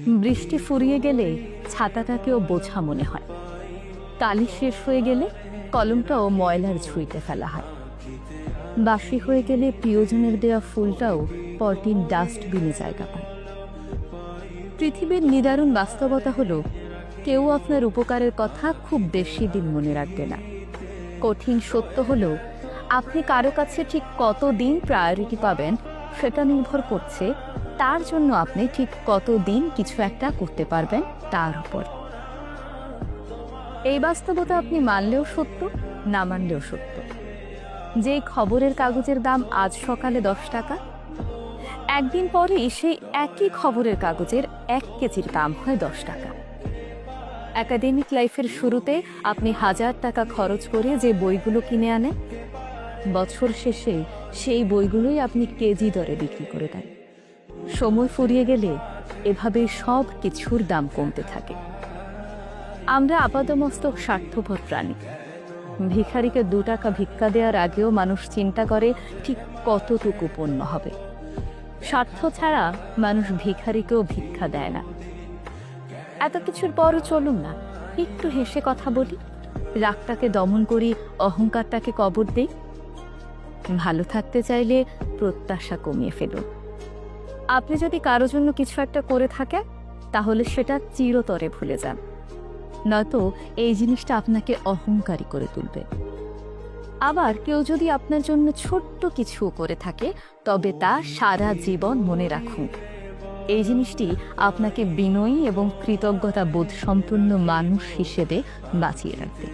বৃষ্টি ফুরিয়ে গেলে ছাতাটাকেও বোঝা মনে হয়। কালি শেষ হয়ে গেলে কলমটাও ময়লার ঝুড়িতে ফেলা হয়। বাসি হয়ে গেলে প্রিয়জনের দেওয়া ফুলটাও পরদিন ডাস্টবিনে জায়গা পায়। পৃথিবীর নিদারুণ বাস্তবতা হলো, কেউ আপনার উপকারের কথা খুব বেশি দিন মনে রাখবে না। কঠিন সত্য হলো, আপনি কারো কাছে ঠিক কতদিন প্রায়োরিটি পাবেন সেটা নির্ভর করছে তার জন্য আপনি ঠিক কতদিন কিছু একটা করতে পারবেন তার উপর। এই বাস্তবতা আপনি মানলেও সত্য, না মানলেও সত্য। যেই খবরের কাগজের দাম আজ সকালে 10 টাকা, একদিন পরেই সেই একই খবরের কাগজের 1 কেজির দাম হয় 10 টাকা। একাডেমিক লাইফের শুরুতে আপনি 1000 টাকা খরচ করে যে বইগুলো কিনে আনেন, বছর শেষে সেই বইগুলোই আপনি কেজি দরে বিক্রি করে দেন। সময় ফুরিয়ে গেলে এভাবেই সব কিছুর দাম কমতে থাকে। আমরা আপাদমস্তক স্বার্থপর প্রাণী। ভিখারিকে 2 টাকা ভিক্ষা দেওয়ার আগেও মানুষ চিন্তা করে ঠিক কতটুকু পণ্য হবে। স্বার্থ ছাড়া মানুষ ভিখারিকেও ভিক্ষা দেয় না। এত কিছুর পরও চলুন না, একটু হেসে কথা বলি, রাগটাকে দমন করি, অহংকারটাকে কবর দেই। ভালো থাকতে চাইলে প্রত্যাশা কমিয়ে ফেলুন। আপনি যদি কারো জন্য কিছু একটা করে থাকেন, তাহলে সেটা চিরতরে ভুলে যান, নয়তো এই জিনিসটা আপনাকে অহংকারী করে তুলবে। আবার কেউ যদি আপনার জন্য ছোট্ট কিছু করে থাকে, তবে তা সারা জীবন মনে রাখুন। এই জিনিসটি আপনাকে বিনয়ী এবং কৃতজ্ঞতা বোধ সম্পন্ন মানুষ হিসেবে বাঁচিয়ে রাখবে।